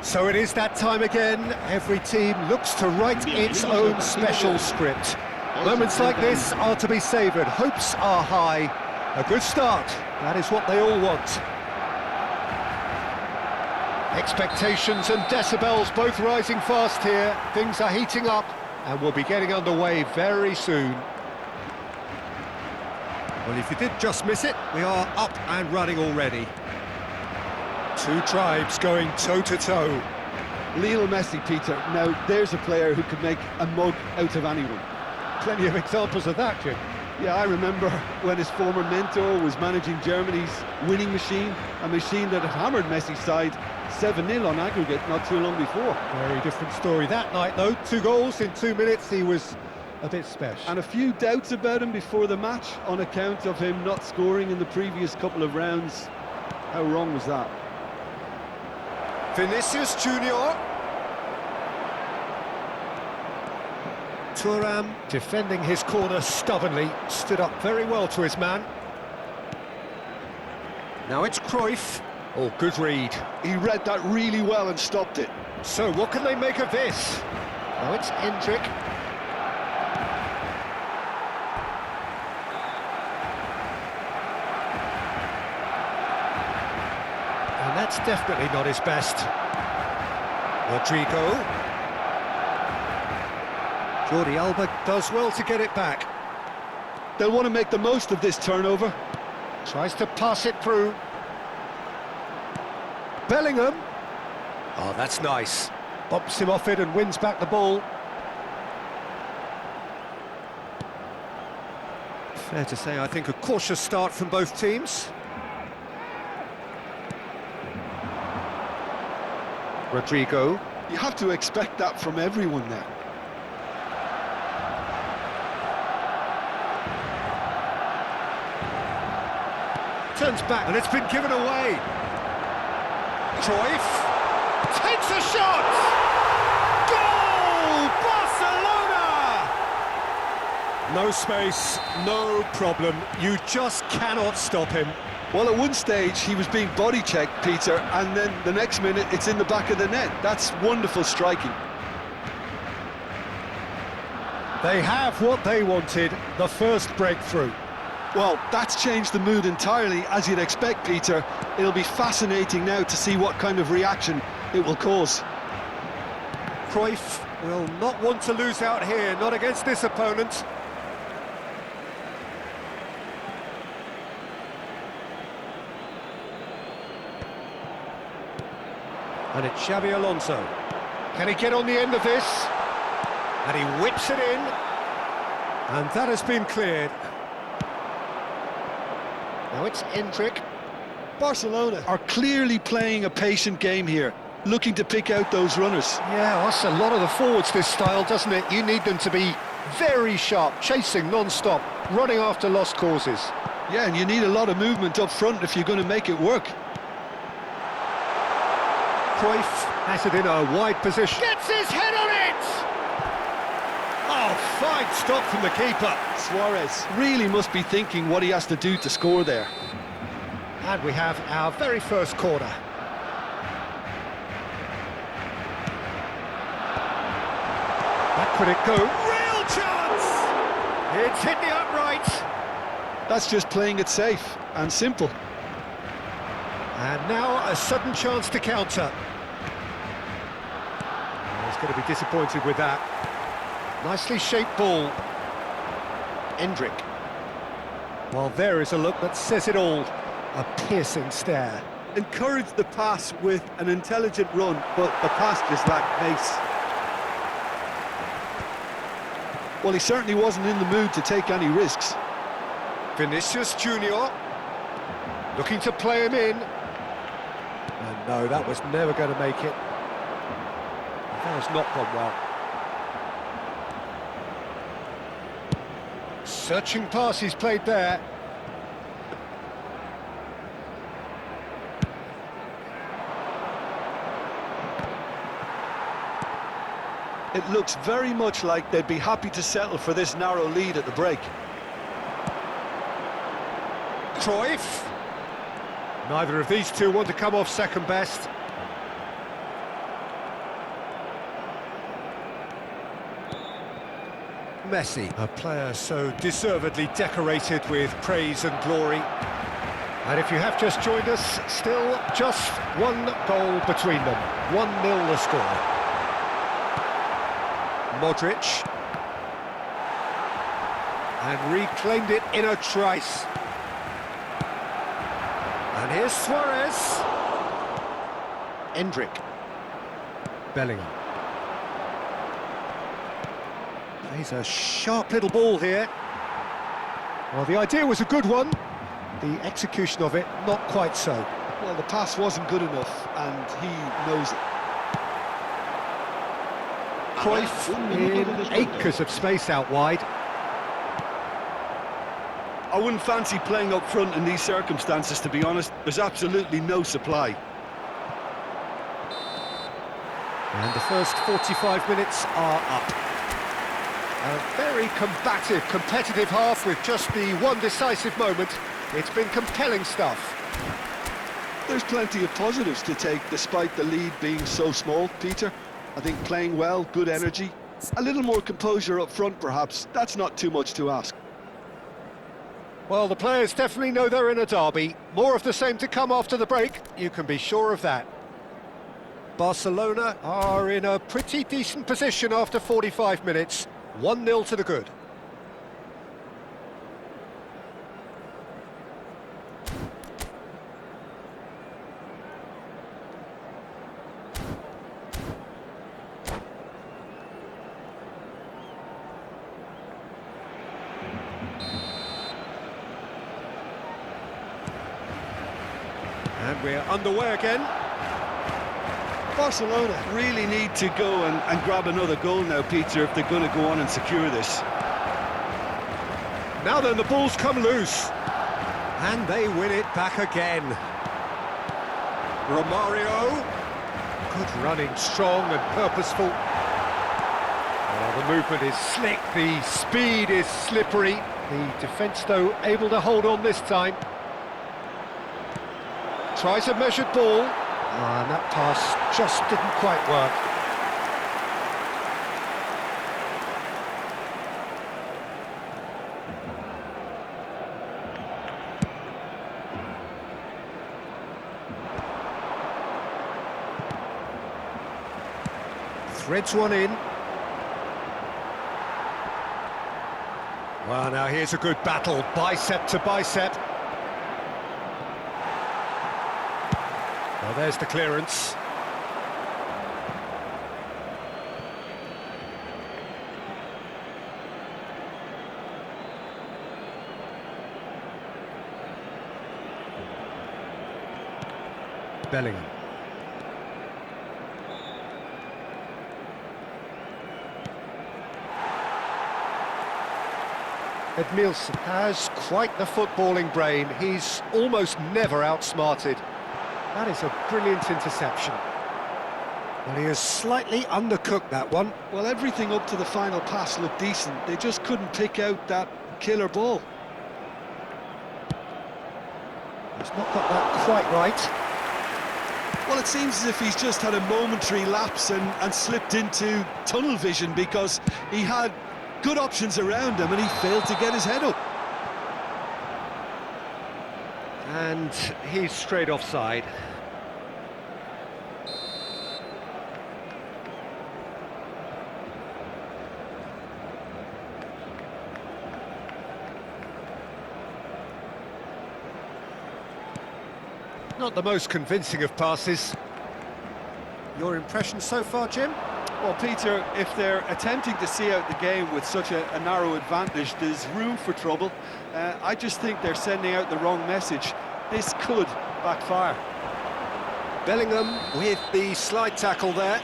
So it is that time again. Every team looks to write its own special script. Moments like this are to be savoured. Hopes are high. A good start. That is what they all want. Expectations and decibels both rising fast here. Things are heating up and we'll be getting underway very soon. Well, if you did just miss it, we are up and running already. Two tribes going toe-to-toe. Lionel Messi, Peter. Now, there's a player who could make a mug out of anyone. Plenty of examples of that, Jim. Yeah, I remember when his former mentor was managing Germany's winning machine, a machine that had hammered Messi's side 7-0 on aggregate not too long before. Very different story that night, though. 2 goals in 2 minutes, he was a bit special. And a few doubts about him before the match on account of him not scoring in the previous couple of rounds. How wrong was that? Vinicius Junior. Thuram defending his corner stubbornly, stood up very well to his man. Now it's Cruyff. Oh, good read. He read that really well and stopped it. So what can they make of this? Now it's Hendrick. And that's definitely not his best. Rodrigo. Jordi Alba does well to get it back. They'll want to make the most of this turnover. Tries to pass it through. Bellingham. Oh, that's nice. Bumps him off it and wins back the ball. Fair to say, I think, a cautious start from both teams. Rodrigo. You have to expect that from everyone there. Turns back and it's been given away. Cruyff takes a shot! Goal! Barcelona! No space, no problem. You just cannot stop him. Well, at one stage he was being body checked, Peter, and then the next minute it's in the back of the net. That's wonderful striking. They have what they wanted, the first breakthrough. Well, that's changed the mood entirely, as you'd expect, Peter. It'll be fascinating now to see what kind of reaction it will cause. Cruyff will not want to lose out here, not against this opponent. And it's Xabi Alonso. Can he get on the end of this? And he whips it in. And that has been cleared. Now it's Hendrick. Barcelona are clearly playing a patient game here, looking to pick out those runners. Yeah, that's a lot of the forwards, this style, doesn't it? You need them to be very sharp, chasing non-stop, running after lost causes. Yeah, and you need a lot of movement up front if you're going to make it work. Cruyff has it in a wide position. Gets his head on it! Oh, fine stop from the keeper. Suarez really must be thinking what he has to do to score there. And we have our very first corner. Back would it go? Real chance! It's hit the upright. That's just playing it safe and simple. And now a sudden chance to counter. Oh, he's going to be disappointed with that. Nicely shaped ball. Hendrick. Well, there is a look that says it all. A piercing stare. Encouraged the pass with an intelligent run, but the pass just lacked pace. Well, he certainly wasn't in the mood to take any risks. Vinicius Junior. Looking to play him in. And no, that was never going to make it. That has not gone well. Searching pass he's played there. It looks very much like they'd be happy to settle for this narrow lead at the break. Cruyff. Neither of these two want to come off second best. Messi, a player so deservedly decorated with praise and glory. And if you have just joined us, still just one goal between them. 1-0 the score. Modric. And reclaimed it in a trice. And here's Suarez. Endrick. Bellingham. Plays a sharp little ball here. Well, the idea was a good one. The execution of it, not quite so. Well, the pass wasn't good enough, and he knows it. Cruyff in acres of space out wide. I wouldn't fancy playing up front in these circumstances, to be honest. There's absolutely no supply. And the first 45 minutes are up. A very combative, competitive half with just the one decisive moment. It's been compelling stuff. There's plenty of positives to take despite the lead being so small, Peter. I think playing well, good energy. A little more composure up front, perhaps. That's not too much to ask. Well, the players definitely know they're in a derby. More of the same to come after the break, you can be sure of that. Barcelona are in a pretty decent position after 45 minutes. 1-0 to the good. And we're underway again. Barcelona really need to go and grab another goal now, Peter, if they're going to go on and secure this. Now then, the ball's come loose. And they win it back again. Romario. Good running, strong and purposeful. Well, the movement is slick, the speed is slippery. The defence, though, able to hold on this time. Tries a measured ball, and that pass just didn't quite work. Threads one in. Well, now here's a good battle, bicep to bicep. Well, there's the clearance. Bellingham. Edmilson has quite the footballing brain. He's almost never outsmarted. That is a brilliant interception. Well, he has slightly undercooked that one. Well, everything up to the final pass looked decent. They just couldn't pick out that killer ball. He's not got that quite right. Well, it seems as if he's just had a momentary lapse and slipped into tunnel vision because he had good options around him and he failed to get his head up. And he's straight offside. Not the most convincing of passes. Your impression so far, Jim? Well, Peter, if they're attempting to see out the game with such a narrow advantage, there's room for trouble. I just think they're sending out the wrong message. This could backfire. Bellingham with the slide tackle there.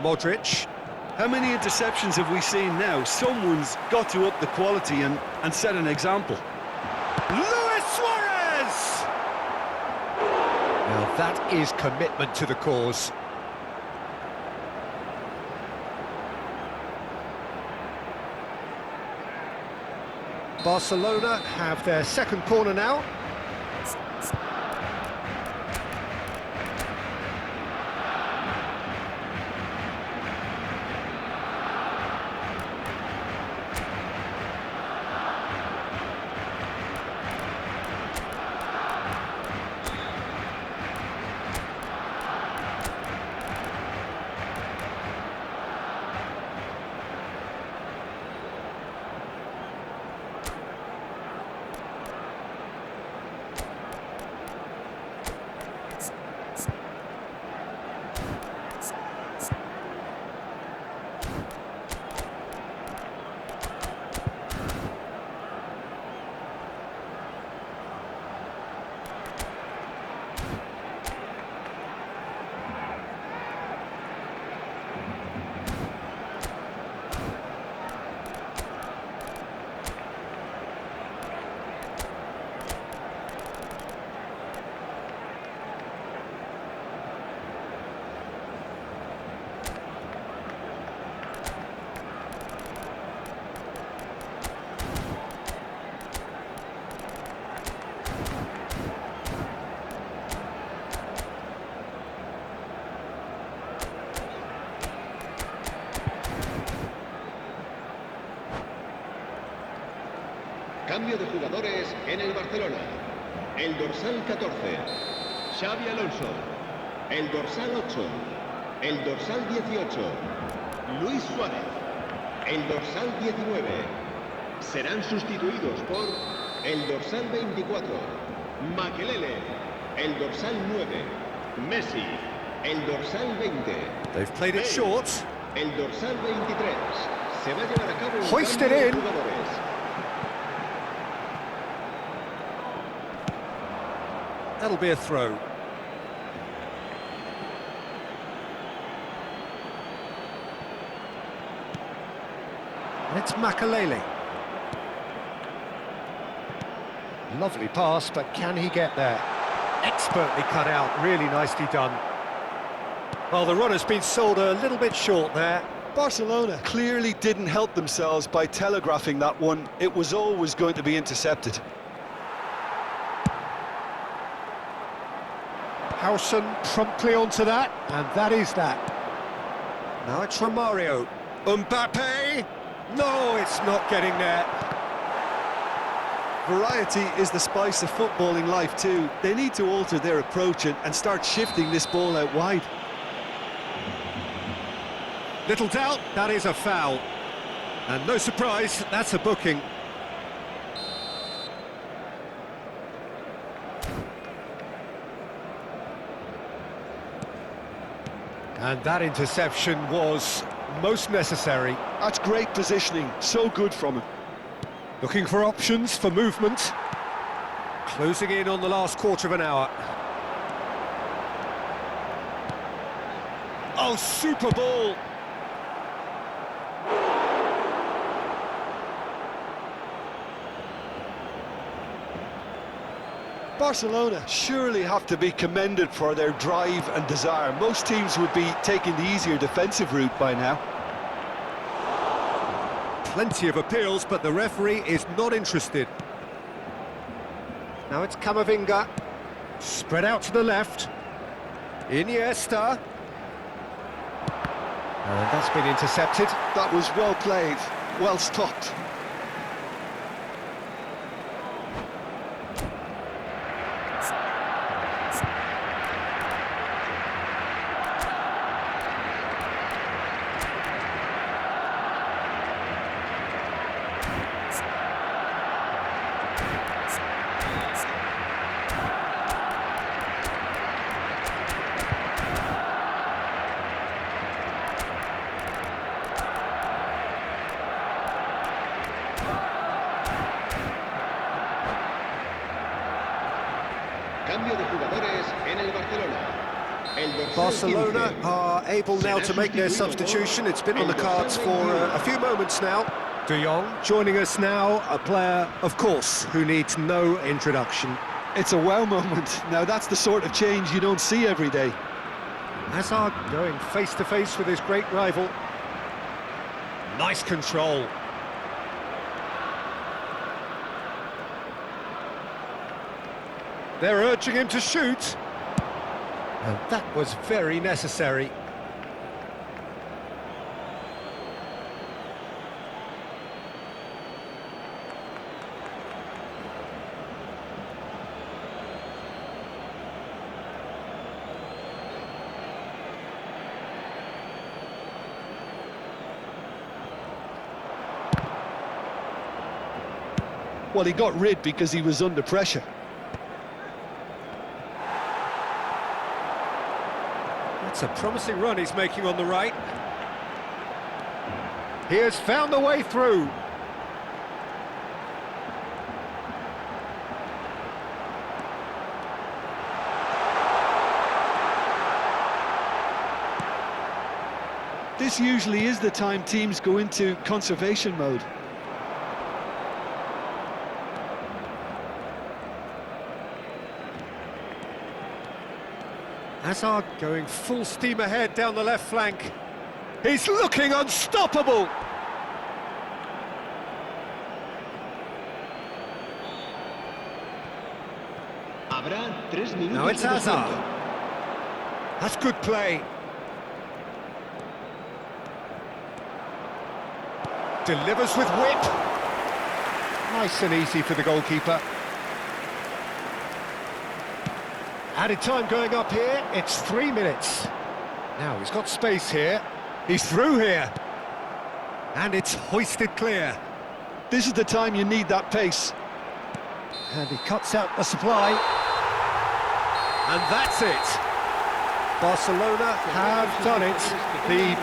Modric. How many interceptions have we seen now? Someone's got to up the quality and set an example. Luis Suarez! Now that is commitment to the cause. Barcelona have their second corner now. Cambio de jugadores en el Barcelona. El dorsal 14, Xavi Alonso. El dorsal 8, el dorsal 18, Luis Suárez. El dorsal 19. Serán sustituidos por el dorsal 24, Makelele. El dorsal 9, Messi. El dorsal 20. They've played it short. El dorsal 23. Se va a llevar a cabo un Hoist cambio it de in. jugadores. That'll be a throw. And it's Makelele. Lovely pass, but can he get there? Expertly cut out, really nicely done. Well, the run has been sold a little bit short there. Barcelona clearly didn't help themselves by telegraphing that one. It was always going to be intercepted. Howson promptly onto that, and that is that. Now it's Romario. Mbappe! No, it's not getting there. Variety is the spice of footballing life too. They need to alter their approach and start shifting this ball out wide. Little doubt, that is a foul. And no surprise, that's a booking. And that interception was most necessary. That's great positioning, so good from him. Looking for options for movement. Closing in on the last quarter of an hour. Oh, super ball! Barcelona surely have to be commended for their drive and desire. Most teams would be taking the easier defensive route by now. Plenty of appeals, but the referee is not interested. Now it's Camavinga. Spread out to the left. Iniesta. And that's been intercepted. That was well played, well stopped. Cambio de jugadores en el Barcelona. El dorsal Barcelona 15. are able now to make their substitution. It's been on the cards for a few moments now. De Jong joining us now, a player, of course, who needs no introduction. It's a wow moment. Now that's the sort of change you don't see every day. Hazard going face-to-face with his great rival. Nice control. They're urging him to shoot. And that was very necessary. Well, he got rid because he was under pressure. That's a promising run he's making on the right. He has found the way through. This usually is the time teams go into conservation mode. Hazard going full steam ahead down the left flank. He's looking unstoppable. Habrá 3 minutos. Now it's de Hazard. descuento. That's good play. Delivers with whip. Nice and easy for the goalkeeper. Added time going up here, it's 3 minutes. Now he's got space here, he's through here. And it's hoisted clear. This is the time you need that pace. And he cuts out the supply. And that's it. Barcelona have done it. The